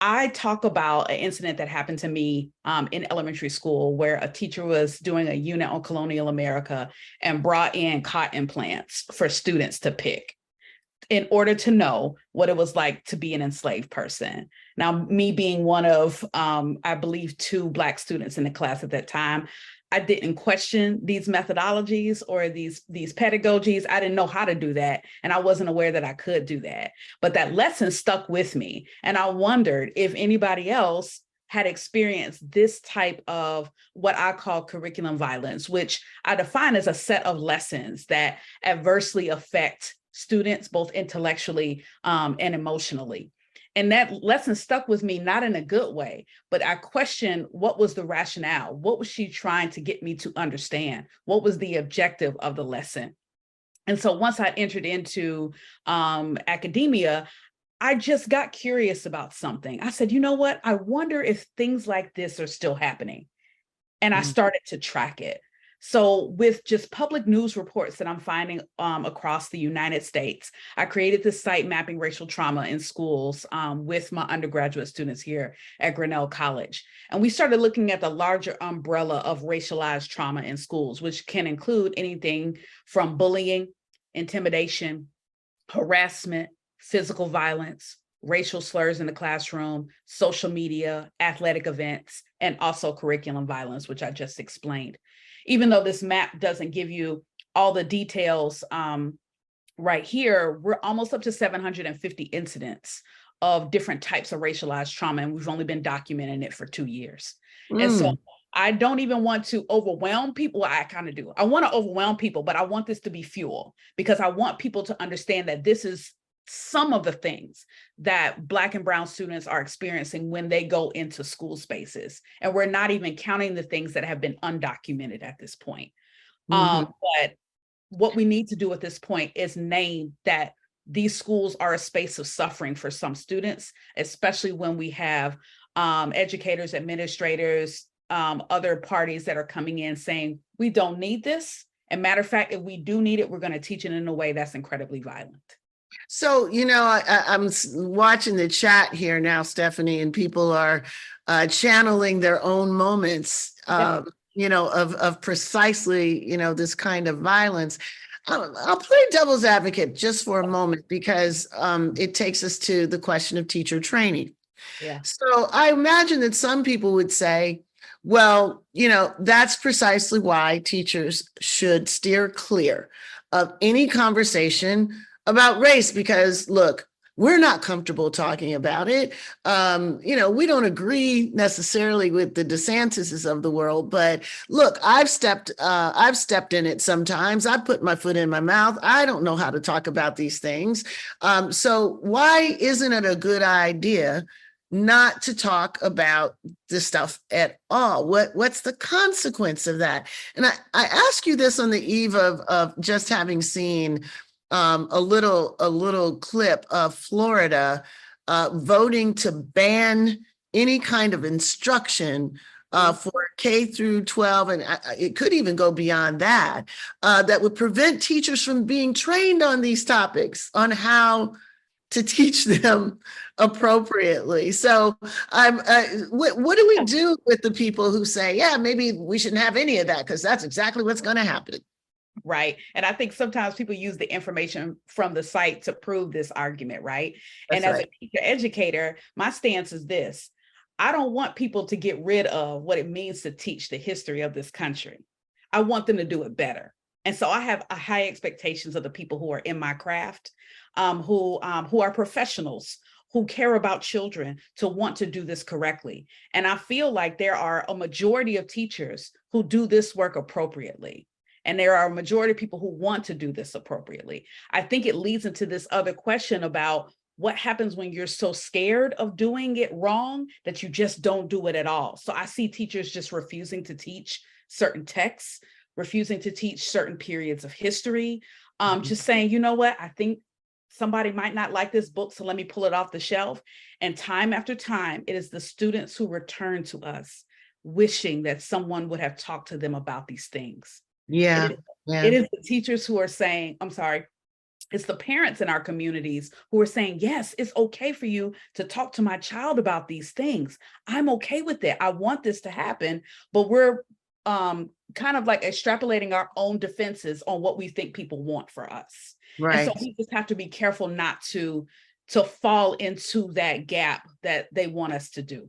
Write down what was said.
I talk about an incident that happened to me in elementary school where a teacher was doing a unit on colonial America and brought in cotton plants for students to pick in order to know what it was like to be an enslaved person. Now, me being one of, I believe, two Black students in the class at that time, I didn't question these methodologies or these pedagogies. I didn't know how to do that, and I wasn't aware that I could do that. But that lesson stuck with me, and I wondered if anybody else had experienced this type of what I call curriculum violence, which I define as a set of lessons that adversely affect students both intellectually and emotionally. And that lesson stuck with me, not in a good way, but I questioned what was the rationale? What was she trying to get me to understand? What was the objective of the lesson? And so once I entered into academia, I just got curious about something. I said, you know what? I wonder if things like this are still happening. And I started to track it. So with just public news reports that I'm finding across the United States, I created this site mapping racial trauma in schools with my undergraduate students here at Grinnell College. And we started looking at the larger umbrella of racialized trauma in schools, which can include anything from bullying, intimidation, harassment, physical violence, racial slurs in the classroom, social media, athletic events, and also curriculum violence, which I just explained. Even though this map doesn't give you all the details right here, we're almost up to 750 incidents of different types of racialized trauma, and we've only been documenting it for 2 years. And so I don't even want to overwhelm people. Well, I kind of do. I want to overwhelm people, but I want this to be fuel because I want people to understand that this is some of the things that Black and Brown students are experiencing when they go into school spaces. And we're not even counting the things that have been undocumented at this point. But what we need to do at this point is name that these schools are a space of suffering for some students, especially when we have educators, administrators, other parties that are coming in saying, we don't need this. And matter of fact, if we do need it, we're going to teach it in a way that's incredibly violent. So, I'm watching the chat here now, Stephanie, and people are channeling their own moments, of precisely, this kind of violence. I'll play devil's advocate just for a moment because it takes us to the question of teacher training. Yeah. So I imagine that some people would say, well, that's precisely why teachers should steer clear of any conversation about race, because look, we're not comfortable talking about it. We don't agree necessarily with the DeSantis's of the world, but look, I've stepped in it sometimes. I put my foot in my mouth. I don't know how to talk about these things. So why isn't it a good idea not to talk about this stuff at all? What's the consequence of that? And I ask you this on the eve of just having seen a little clip of Florida voting to ban any kind of instruction for K through 12, and it could even go beyond that, that would prevent teachers from being trained on these topics, on how to teach them appropriately. So what do we do with the people who say, yeah, maybe we shouldn't have any of that, because that's exactly what's going to happen? Right. And I think sometimes people use the information from the site to prove this argument, right? That's and as right. a teacher educator, my stance is this. I don't want people to get rid of what it means to teach the history of this country. I want them to do it better. And so I have high expectations of the people who are in my craft, who are professionals, who care about children, to want to do this correctly. And I feel like there are a majority of teachers who do this work appropriately. And there are a majority of people who want to do this appropriately. I think it leads into this other question about what happens when you're so scared of doing it wrong that you just don't do it at all. So I see teachers just refusing to teach certain texts, refusing to teach certain periods of history, just saying, you know what, I think somebody might not like this book, so let me pull it off the shelf. And time after time, it is the students who return to us wishing that someone would have talked to them about these things. Yeah. It is the teachers who are saying, I'm sorry, It's the parents in our communities who are saying, yes, it's okay for you to talk to my child about these things. I'm okay with it. I want this to happen, but we're kind of like extrapolating our own defenses on what we think people want for us. And so Right. we just have to be careful not to fall into that gap that they want us to do.